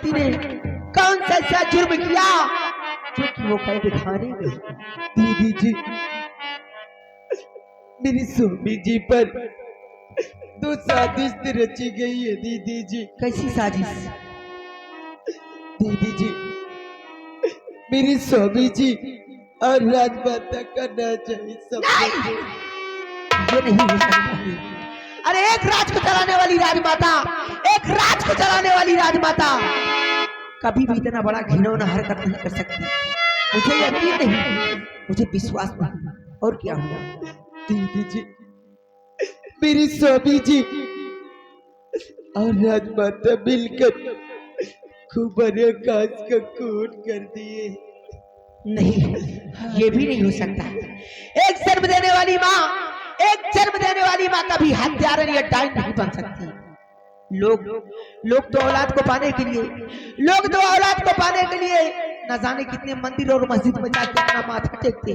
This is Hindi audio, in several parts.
पति ने कौन सा ऐसा जुर्म किया जो कि वो कैद खाने में। दीदी जी, मेरी स्वामी जी पर तो साजिश रची गई है दीदी जी। कैसी साजिश? दीदी जी, मेरी स्वामी जी और राजमाता का ना चाहिए सब। ये नहीं हो सकता है। अरे एक राज को चलाने वाली राजमाता, एक राज को चलाने वाली राजमाता कभी भी इतना बड़ा घिनौना हरकत नहीं कर सकती। मुझे यकीन नहीं, मुझे विश्वास नहीं। और क्या हुआ? दीदी जी, मेरी स्वामी जी और राजमाता मिलकर खूब आकाश का खून कर दिए। नहीं, ये भी नहीं हो सकता। एक जन्म देने वाली माँ, एक जन्म देने वाली माँ कभी हत्यारा या डाइन नहीं बन सकती। लोग तो औलाद को पाने के लिए, लोग तो औलाद को पाने के लिए न जाने कितने मंदिर और मस्जिद में जाके अपना माथा टेकते,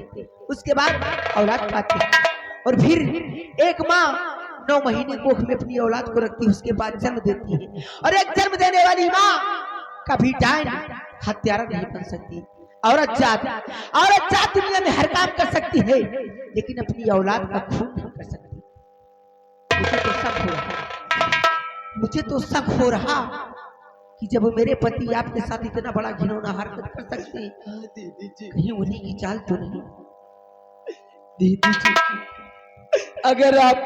उसके बाद औलाद पाते। और फिर एक माँ 9 महीने कोख में अपनी औलाद को रखती है, उसके बाद जन्म देती है। और एक जन्म देने वाली माँ कभी डाइन हत्यारा नहीं बन सकती। औरत जात दुनिया में हर काम कर सकती है, लेकिन अपनी औलाद का खून नहीं कर सकती। मुझे तो शक हो रहा कि जब मेरे पति आपके साथ इतना बड़ा घिनौना हरकत कर सकते हैं, दीदी जी, कहीं उन्हीं की चाल तो नहीं। दीदी जी, अगर आप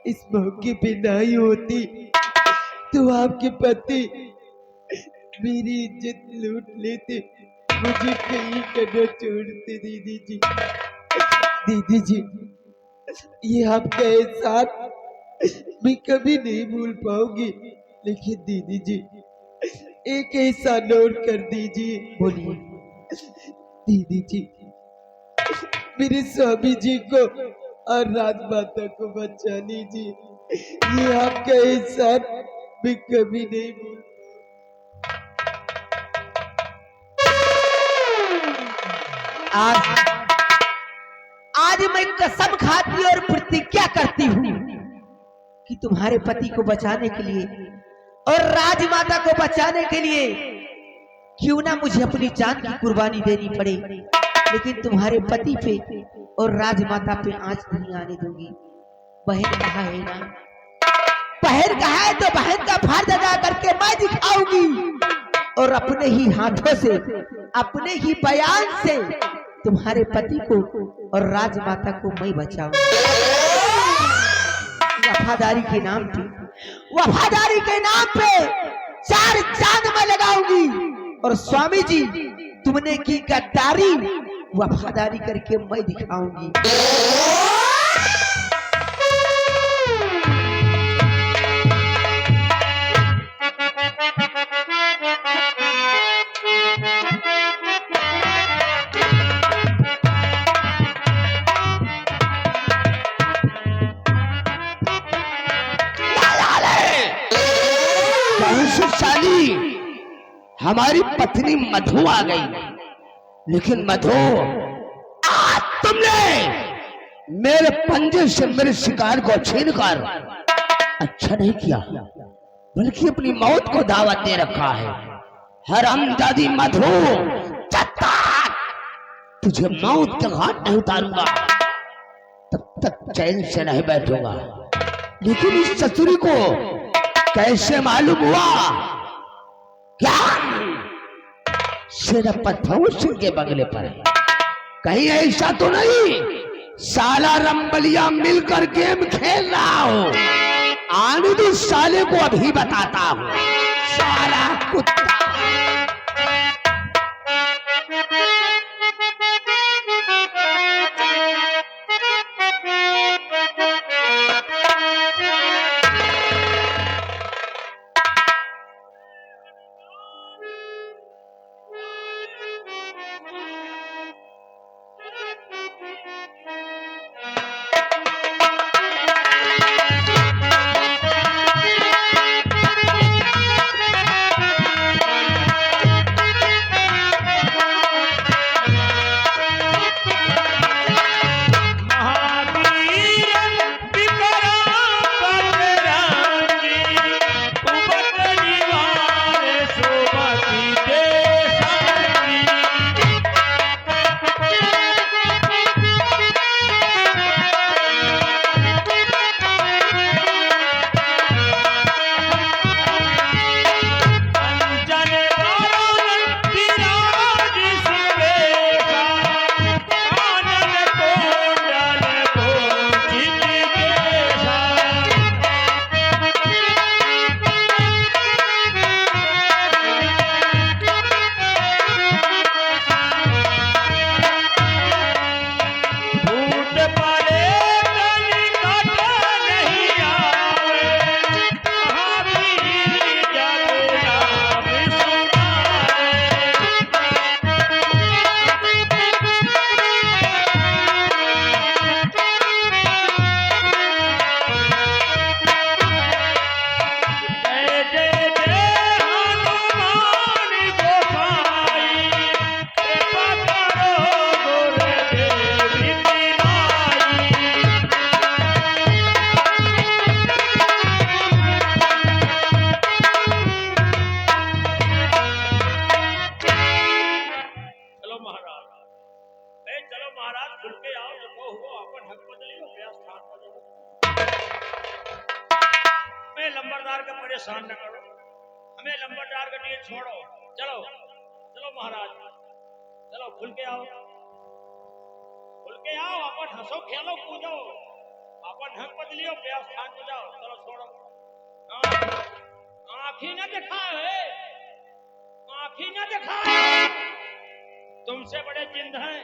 इस मौके पे नहीं होती तो आपके पति मेरी इज्जत लूट लेते, मुझे कहीं करना छोड़ते। दीदी जी, दीदी जी, ये आपका एहसान मैं कभी नहीं भूल पाऊंगी। लेकिन दीदी जी, एक एहसान और कर दीजिए। बोलिए। दीदी जी, मेरे स्वामी जी को और राजमाता को बचा लीजिए। ये आपका एहसान मैं कभी नहीं भूल। आज मैं कसम खाती और प्रतिज्ञा करती हूँ कि तुम्हारे पति को बचाने के लिए और राजमाता को बचाने के लिए क्यों ना मुझे अपनी जान की कुर्बानी देनी पड़े, लेकिन तुम्हारे पति पे और राजमाता पे आंच नहीं आने दूंगी। बहन कहा है ना, बहन कहा है तो बहन का फर्ज अदा करके मैं दिखाऊंगी और अपने ही हाथों से, अपने ही बयान से तुम्हारे पति को और राजमाता को मैं बचाऊंगा। वफादारी के नाम पे, वफादारी के नाम पे 4 चांद में लगाऊंगी। और स्वामी जी, तुमने की गद्दारी वफादारी करके मैं दिखाऊंगी। हमारी पत्नी मधु आ गई, लेकिन मधु, आज तुमने मेरे पंजे से मेरे शिकार को छीन कर अच्छा नहीं किया, बल्कि अपनी मौत को दावत दे रखा है। हरामजादी मधु, जब तक तुझे मौत के घाट नहीं उतारूंगा तब तक चैन से नहीं बैठूंगा। लेकिन इस चतुरी को कैसे मालूम हुआ क्या सेनापति भवन सिंह के बंगले पर है? कहीं ऐसा तो नहीं साला रंबलिया मिलकर गेम खेल रहा हो? आने दो साले को, अभी बताता हूं। साला कुत्ता। परेशान न करो, हमें लंबरदार गड्डी छोड़ो। चलो चलो महाराज, चलो खुल के आओ, खुल के आओ, अपन हंसो खेलो कूदो, अपन हक बदलियो, व्यवस्थान को जाओ। चलो छोड़ो, आँखी न दिखाए, आँखी न दिखाए, तुमसे बड़े जिंद हैं,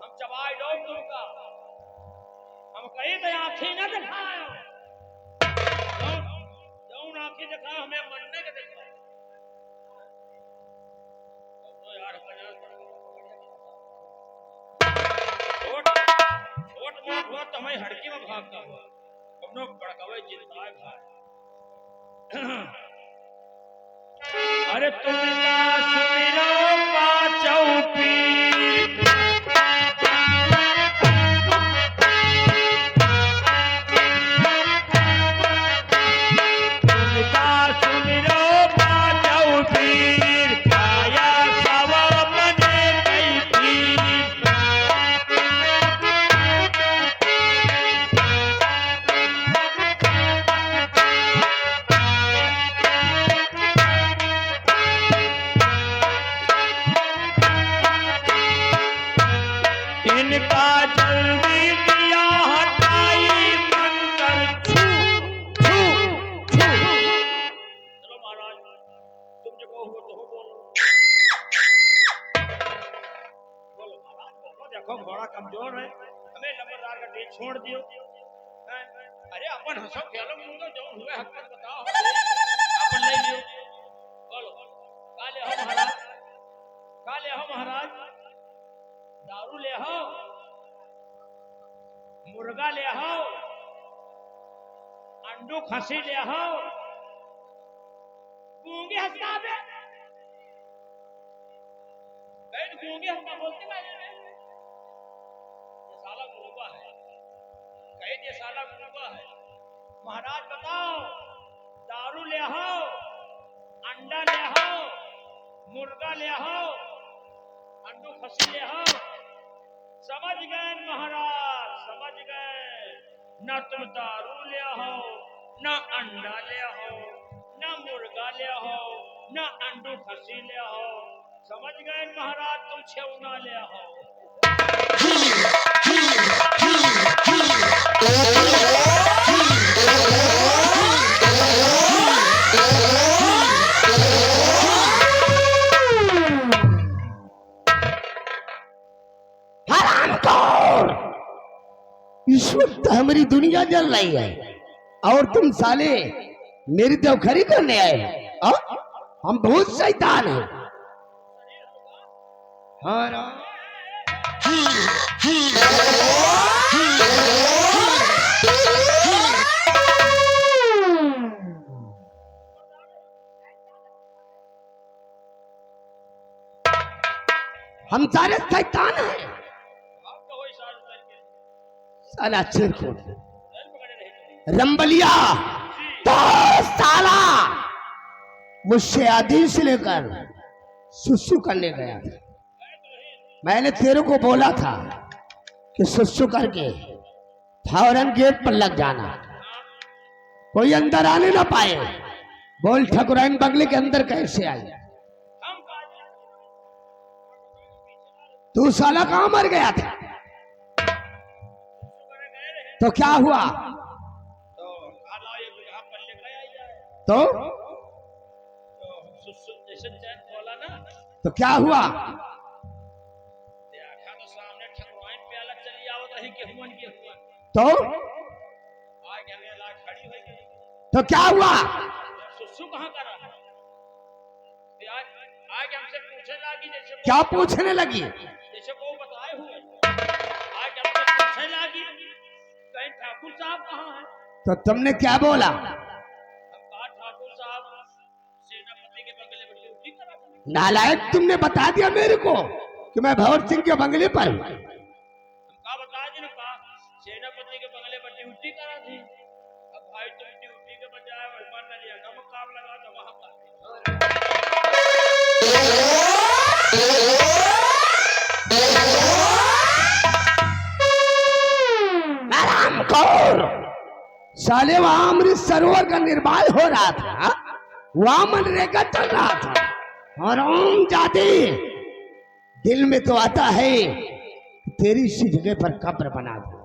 हम चबाई दो तुमका, हम कहीं तो आँखी न दिखाए, जौन आँखी दिखाए हमें मरने के दिखाए। तो यार छोट मोट हुआ तो हमें हड़की में भागता हुआ, हम लोग बड़कावे जिंदा है भाई। अरे तुमका सुमिरो पाँचों पीर, तुमका सुमिरो पाँचों पीर, आया सवा मने कई पीर। इनका जल्दी दिया हटाई मंतर छू छू छू। चलो महाराज, तुम जो कहो तो हो, बोलो बोलो महाराज, बोलो। देखो घोड़ा कमजोर है, हमें लंबरदार का डेट छोड़ दियो। अरे अपन हंसो खेलो कूदो, जो हुए हक में बताओ, अपन ले लियो। बोलो काले हो महाराज, काले हो महाराज, दारू ले हो, मुर्गा ले हो, अंडू खसी ले हो, गूंगे हंसता बे, गूंगे हंसता बोलते ये साला गूंगा है, कहीं ये साला गूंगा है। महाराज बताओ, दारू ले हो, अंडा ले हो, मुर्गा ले हो, अंडू खसी ले हो, समझ गए महाराज, समझ गए। न तुम दारू ले हो, न अंडा ले हो, न मुर्गा ले हो, न अंडू खसी ले हो, समझ गए महाराज, तुम छेवना ले हो। इस वक्त हमारी दुनिया जल रही है और तुम साले मेरी देवखरी करने आए हो। हम बहुत शैतान हैं। हाँ हम सारे शैतान हैं। साला चिरकुट रंबलिया तो साला मुझसे आदेश लेकर सुसु करने गया था। मैंने तेरे को बोला था कि सुसु करके फौरन गेट पर लग जाना, कोई अंदर आने ना पाए। बोल ठकुराइन बंगले के अंदर कैसे आई? तू साला कहां मर गया था? तो क्या हुआ? तो तो क्या हुआ? तो क्या हुआ? सुसु कहाँ करा? आज हमसे पूछने लगी, जैसे क्या पूछने लगी? जैसे को बताए हुए आज हमसे पूछने लगी कहीं ठाकुर साहब कहाँ हैं? तो तुमने क्या बोला? ठाकुर साहब सेनापति के बंगले में ड्यूटी करा। नालायक, तुमने बता दिया मेरे को कि मैं भंवर सिंह के बंगले पर हूँ। कहा बता दी ना, कहा सेनापति के बंगले पर ड्यूटी करा थी। अब भाई तुम ड्यूटी के बजाय मान न लिया, नमक काम लगा तो वहां पर साले वहां अमृत सरोवर का निर्माण हो रहा था, वहां मनरेगा चल रहा था। और ओम जाते दिल में तो आता है कि तेरी इसी जगह पर कब्र बना दो।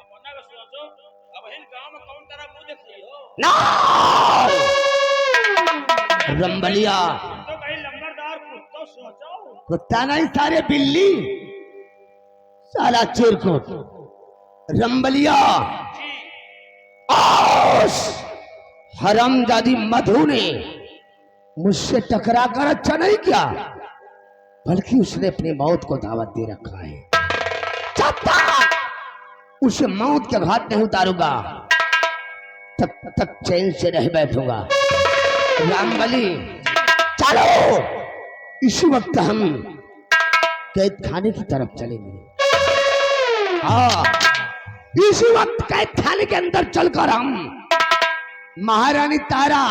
अपना का सोचो, अब इन गांव में कौन तरह मुंह देख रही हो? ना रंबलिया, तो कहीं लंबरदार कुत्ता सोचो। कुत्ता नहीं सारे बिल्ली, साला चिरकुट रंबलिया। आश हरामजादी मधु ने मुझसे टकरा कर अच्छा नहीं किया, बल्कि उसने अपनी मौत को दावत दे रखा है। जब तक उसे मौत के घाट नहीं उतारूंगा तब तक चैन से नहीं बैठूंगा। रामबली चलो, इसी वक्त हम कैद खाने की तरफ चलेंगे। हाँ, इसी वक्त कैद खाने के अंदर चलकर हम महारानी तारा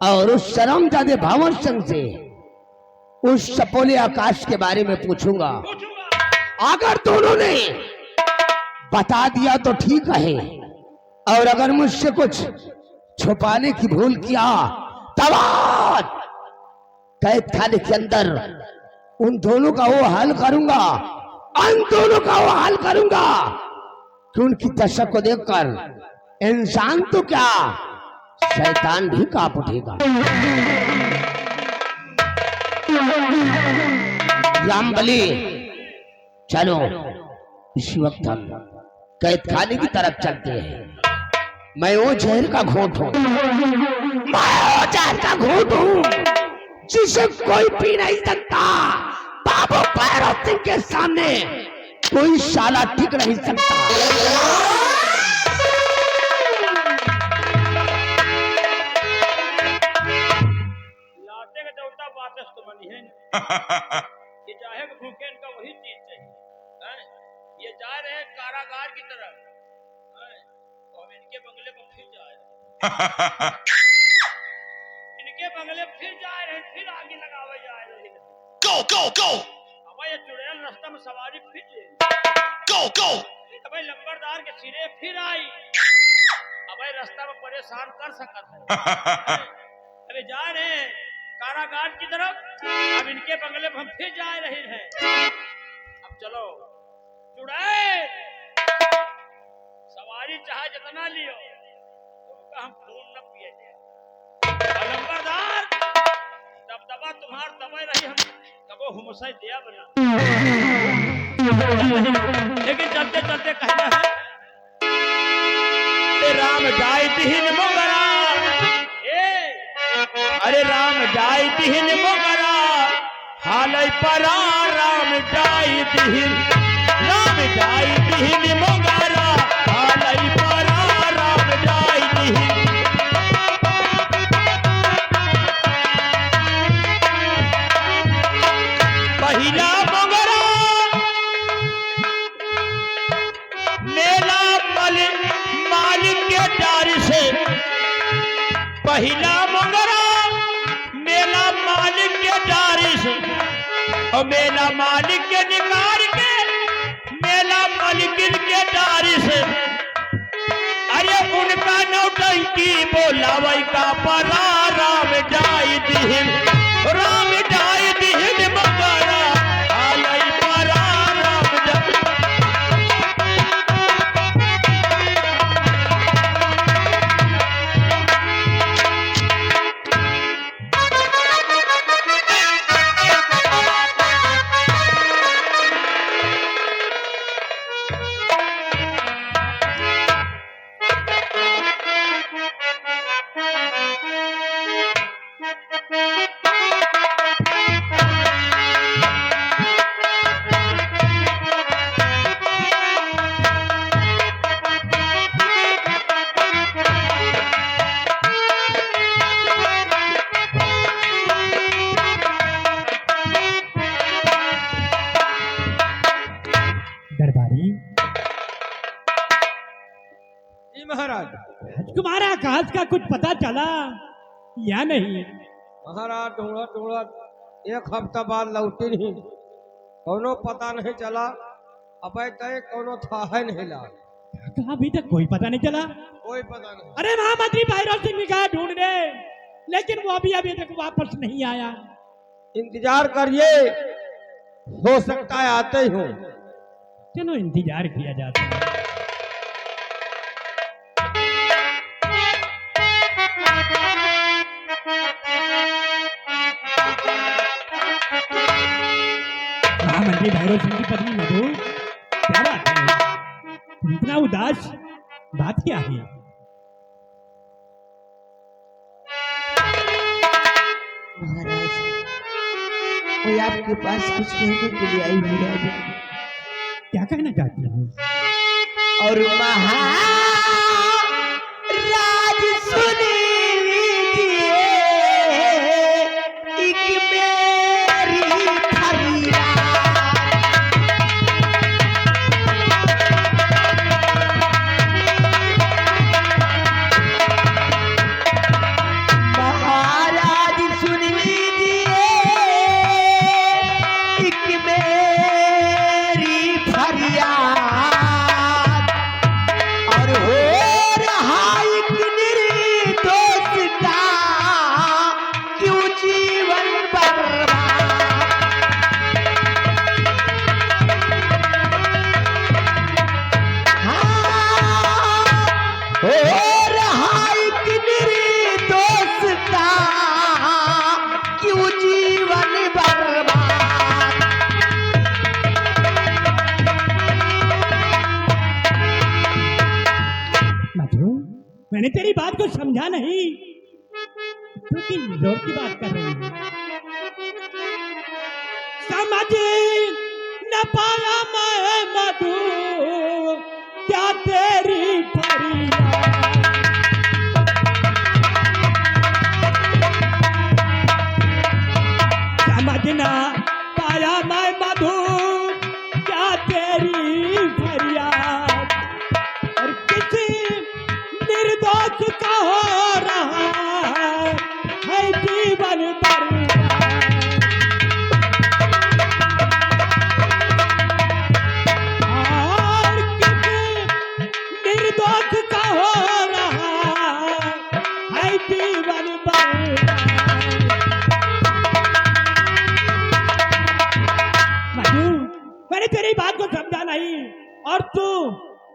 और उस शर्मजादे भावन सिंह से उस सपोले आकाश के बारे में पूछूंगा। अगर दोनों ने बता दिया तो ठीक है, और अगर मुझसे कुछ छुपाने की भूल किया तब कैद खाने के अंदर उन दोनों का वो हाल करूंगा, उन दोनों का वो हाल करूंगा कि उनकी दशा को देखकर इंसान तो क्या शैतान भी कांप उठेगा। रामबली चलो, इसी वक्त हम कैद खाने की तरफ चलते हैं। मैं वो जहर का घोट हूं, मैं वो जहर का घोट हूं जिसे कोई पी नहीं सकता। बाबू भैरव सिंह के सामने कोई साला टिक नहीं सकता। लाते का देवता बातस तो बनी है। ये चाहे कि भूखे इनका वही चीज चाहिए हैं? ये जा रहे हैं कारागार की तरफ हैं? तो हम इनके बंगले पर फिर जा रहे हैं। इनके बंगले फिर जा रहे हैं, फिर आगे लगावे जा रहे हैं। गो गो गो, अब ये चुड़ैल रास्ता में सवारी फिर ले। गो गो, अब लंबरदार के सिरे फिर आई। अब रास्ता में परेशान कर सकता है। अबे जा रहे हैं कारागार की तरफ, अब इनके बंगले पर हम फिर जा रहे हैं। अब चलो चुड़ैल, सवारी चाहे जितना लियो, तो हम खून न पिए जाए। लंबरदार दबदबा तुम्हार दबाई रही, हम कबो हुमसे दिया बना। लेकिन चलते चलते कहना है राम जाय दिहिन मोगरा, अरे राम जाय दिहिन मोगरा, हालै परा राम जाय दिहिन, राम जाय दिहिन मोगरा, हालै परा राम जाय दिहिन। पहिला मोगरा मेला मालिक के डार से, पहिला मोगरा मेला मालिक के डार से, और मेला मालिक के निकाल के मेला मालिक के डार से, अरे उनका नौटंकी बोलावै का परा राम जाय दिहिन, राम जाय दिहिन मोगरा, हालै परा राम जाय। दरबारी जी महाराज। राजकुमार आकाश का कुछ पता चला या नहीं? महाराज ढूंढत ढूंढत एक हफ्ता बाद लौटे नहीं, कोनो पता नहीं चला। अबे तय कोनो था है नहीं ला, कहा अभी तक कोई पता नहीं चला। कोई पता नहीं। अरे महामंत्री भैरव सिंह ने कहा ढूंढने, लेकिन वो अभी तक वापस नहीं आया। इंतजार करिए, हो सकता है आते ही हो। चलो इंतजार किया जाता है। महामंत्री भैरव सिंह की पत्नी मधु, क्या बात है, तुम इतना उदास, बात क्या है? महाराज, मैं आपके पास कुछ कहने के लिए आई हुई है। क्या कहना चाहती हूँ? और महाराज सुन लीजिए एक मेरी फरियाद। महाराज सुन लीजिए एक मेरी फरियाद। और हो रहा एक निर्दोष का क्यों जीवन बर्बाद। हाँ, हो रहा एक निर्दोष का क्यों जीवन बर्बाद। मधु, मैंने तेरी बात को समझा नहीं, तू किस जोर की बात कर रही है? समझ न पाया मैं मधु, क्या तेरी फरियाद। समझ न पाया मैं मधु, क्या तेरी फरियाद। और किसी निर्दोष का हो रहा है जीवन बर्बाद। और किसी निर्दोष का हो रहा है जीवन बर्बाद। मधु, मैंने तेरी बात को समझा नहीं, और तू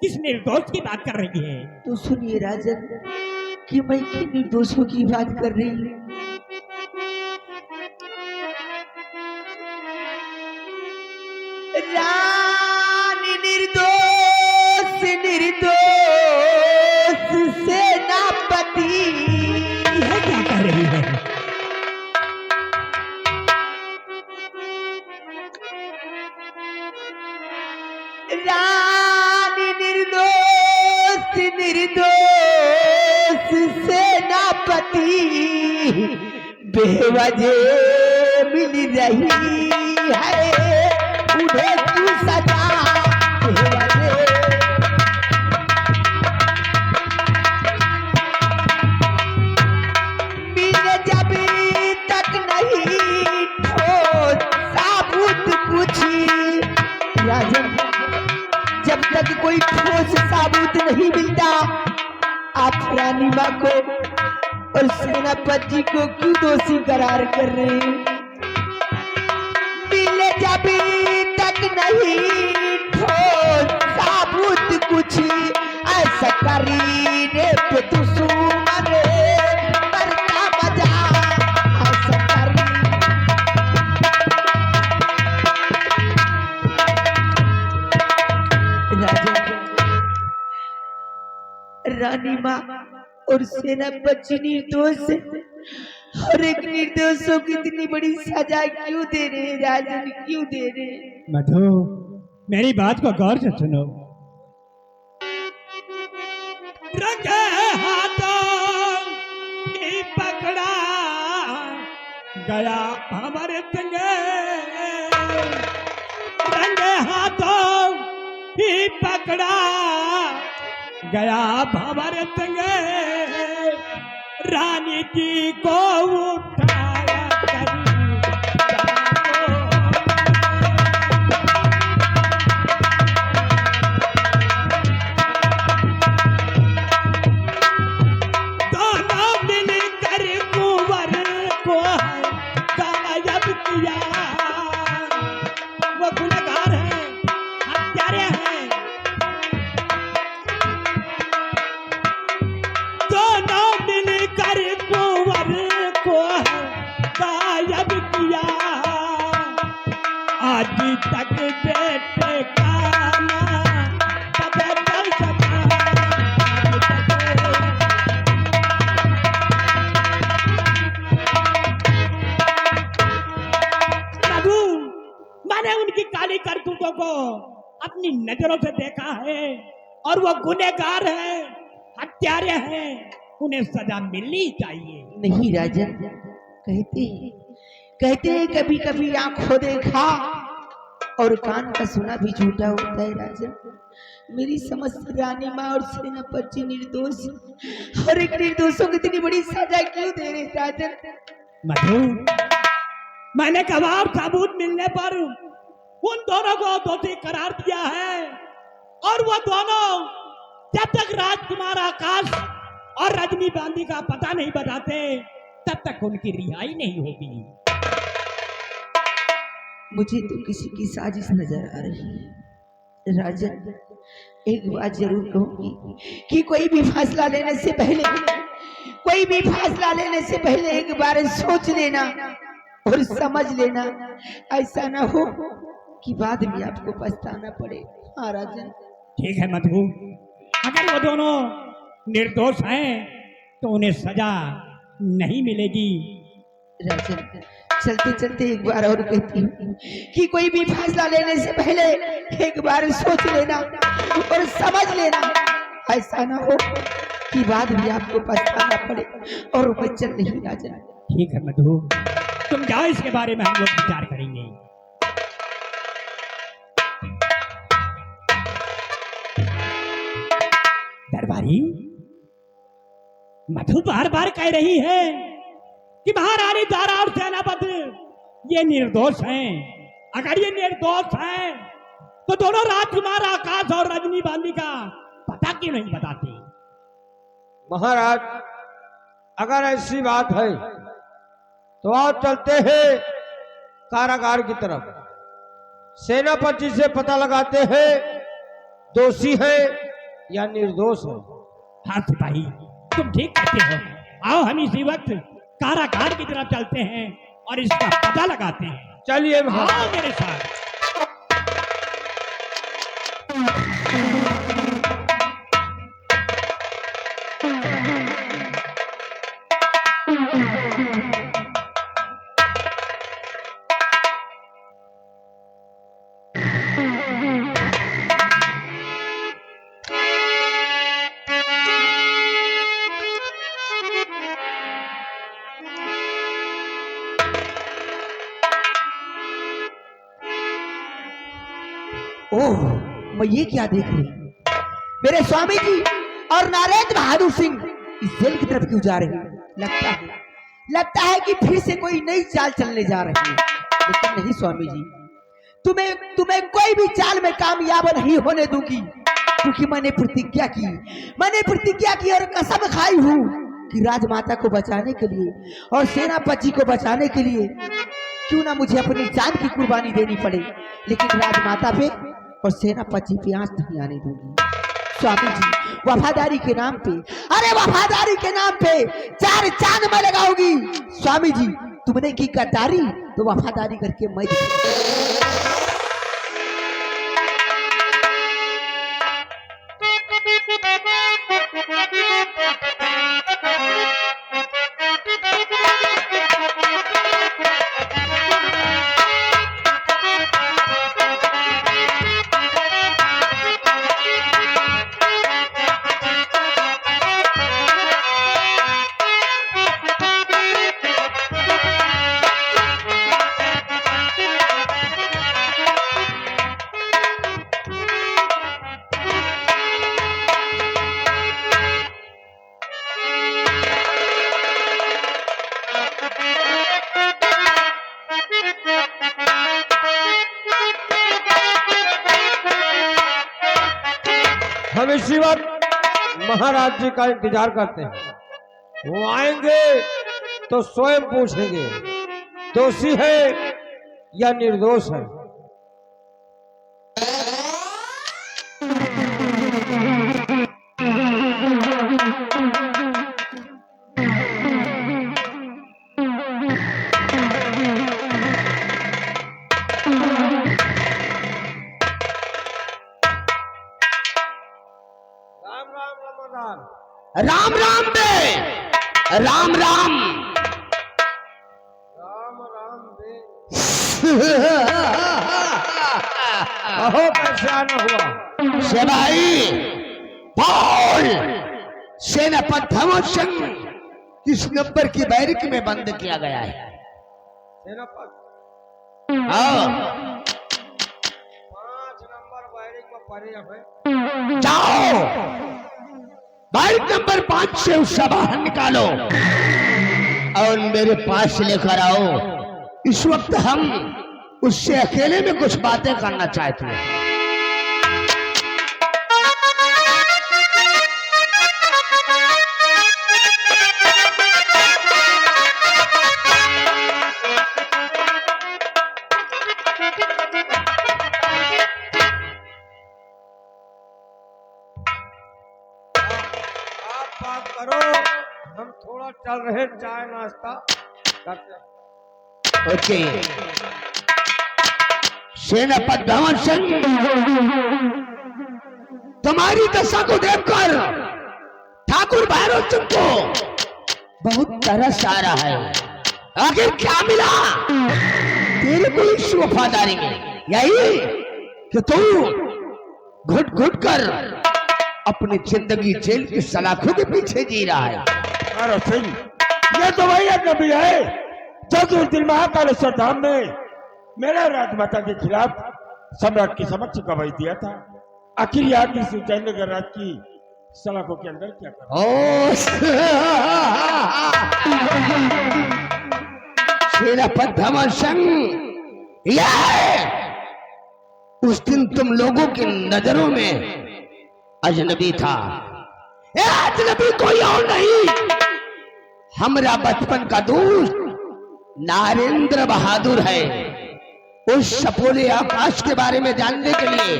किस निर्दोष की बात कर रही है? तो सुनिए राजन कि मैं किन निर्दोषों की बात कर रही हूँ। रानी निर्दोष निर्दोष सेनापति। यह क्या कर रही है? रानी निर्दोष निर्दोष सेनापति बेवजह मिल रही है उन्हें क्यों सजा। बेवजह मिले जब तक नहीं ठोस साबुत कुछ। राजन, जब तक कोई ठोस साबुत नहीं मिलता आप रानी माँ को और सेनापति को क्यों दोषी करार कर रहे हैं? मिले जब तक नहीं ठोस साबुत कुछ ऐसा करीने पे दुश्मन करता मजा। ऐसा करीने रानी माँ और सेनापति निर्दोष है, और एक निर्दोषों की इतनी बड़ी सजा क्यों दे रहे हैं? राजन क्यों दे रहे हैं? मधु, मेरी बात को गौर से सुनो। रंगे हाथों ही पकड़ा गया हमारे संगे। रंगे हाथों ही पकड़ा गया हमारे संगे। रानी जी को उठाया करी निर्दोषों को अपनी नजरों से देखा है और वो गुनहगार है, हत्यारे हैं, उन्हें सजा मिलनी चाहिए। नहीं राजन, कहते हैं कभी कभी आंखों देखा और कान का सुना भी झूठा होता है राजन। मेरी समझ से रानी माँ और सेनापति निर्दोष, और एक निर्दोषों को इतनी बड़ी सजा क्यों दे रहे राजन? मधु, मैंने गवाह और सबूत मिलने पर उन दोनों को दोषी करार दिया है, और वो दोनों जब तक राजकुमार आकाश और रजनी बांदी का पता नहीं बताते तब तक उनकी रिहाई नहीं होगी। मुझे तो किसी की साजिश नजर आ रही है राजन। एक बात जरूर कहूंगी कि कोई भी फैसला लेने से पहले एक बार सोच लेना और समझ लेना, ऐसा ना हो कि बाद में आपको पछताना पड़े। हाँ राजन। ठीक है मधु, अगर वो दोनों निर्दोष हैं तो उन्हें सजा नहीं मिलेगी। राजन, चलते चलते एक बार और कहती हूँ कि कोई भी फैसला लेने से पहले एक बार सोच लेना और समझ लेना, ऐसा ना हो कि बाद में आपको पछताना पड़े और बचन नहीं राजन। ठीक है मधु, तुम जाओ, इसके बारे में हम लोग विचार करेंगे। दरबारी, मधु बार बार कह रही है कि महारानी दारा और सेनापति ये निर्दोष हैं। अगर ये निर्दोष हैं तो दोनों राजकुमार आकाश और रजनी बांदी का पता क्यों नहीं बताते? महाराज, अगर ऐसी बात है तो आप चलते हैं कारागार की तरफ, सेनापति से पता लगाते हैं दोषी है या निर्दोष है। हाँ सिपाही, तुम ठीक कहते हो। आओ हम इसी वक्त कारागार की तरफ चलते हैं और इसका पता लगाते हैं। चलिए आओ मेरे साथ। ओह, मैं ये क्या देख रही हूँ? मेरे स्वामी जी और नरेंद्र बहादुर सिंह इस जेल की तरफ क्यों जा रहे हैं? लगता है कि फिर से कोई नई चाल चलने जा रही है। लेकिन नहीं स्वामी जी, तुम्हें कोई भी चाल में कामयाब नहीं होने दूंगी, क्योंकि मैंने प्रतिज्ञा की और कसम खाई हूँ कि राजमाता को बचाने के लिए और सेनापति को बचाने के लिए क्यों ना मुझे अपनी जान की कुर्बानी देनी पड़े, लेकिन राजमाता पे और सेनापति पे आंच नहीं आने दूंगी। स्वामी जी, वफादारी के नाम पे, अरे वफादारी के नाम पे 4 चांद में लगाऊंगी। स्वामी जी, तुमने की गद्दारी तो वफादारी करके मैं हम इसी वक्त महाराज जी का इंतजार करते हैं। वो आएंगे तो स्वयं पूछेंगे दोषी है या निर्दोष है। राम राम बे, राम राम राम राम बे। कहो कैसे आना हुआ। सेनाई बोल, सेनापति धवन सिंह किस नंबर की बैरिक में बंद किया गया है? सेनापति हाँ 5 नंबर बैरिक में पड़े हैं। जाओ बैरिक नंबर 5 से उससे बाहर निकालो और मेरे पास लेकर आओ। इस वक्त हम उससे अकेले में कुछ बातें करना चाहते हैं। आप बात करो, हम थोड़ा चल रहे चाय नाश्ता करते हैं। ओके सेनापति धवन सिंह, तुम्हारी दशा को देखकर ठाकुर भैरव सिंह को बहुत तरस आ रहा है। आखिर क्या मिला तेरे को इस वफादारी में? यही कि तू घुट घुट कर अपनी जिंदगी जेल की सलाखों के पीछे जी रहा है। अरे सिंह, ये तो वही अजनबी है जो उस दिन महाकालेश्वर धाम में मेरे राजमाता के खिलाफ सम्राट के समक्ष गवाही दिया था। आखिर याद इस जयनगर राज की सलाखों के अंदर क्या कर? ओ सेनापति धवन सिंह, उस दिन तुम लोगों की नजरों में अजनबी था। ये अजनबी कोई और नहीं, हमारा बचपन का दोस्त नरेंद्र बहादुर है। उस सपोले आकाश के बारे में जानने के लिए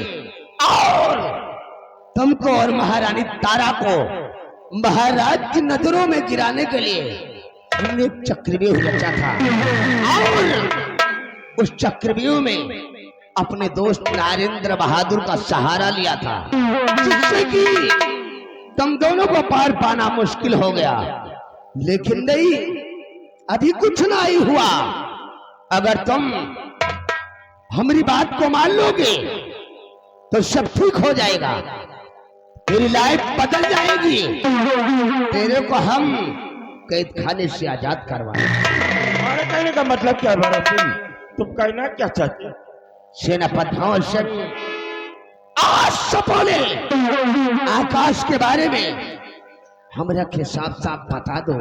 और तुमको और महारानी तारा को महाराज की नजरों में गिराने के लिए हमने एक चक्रव्यूह रचा था और उस चक्रव्यूह में अपने दोस्त नरेंद्र बहादुर का सहारा लिया था, जिससे कि तुम दोनों को पार पाना मुश्किल हो गया। लेकिन नहीं, अभी कुछ ना ही हुआ। अगर तुम हमारी बात को मान लोगे तो सब ठीक हो जाएगा, तेरी लाइफ बदल जाएगी। तेरे को हम कैद खाने से आजाद करवाएंगे। हमारे कहने का मतलब क्या है भैरव सिंह? तुम कहना क्या चाहते हो? सेनापति धवन सिंह, आज सपोले आकाश के बारे में हमरा के साफ साफ बता दो।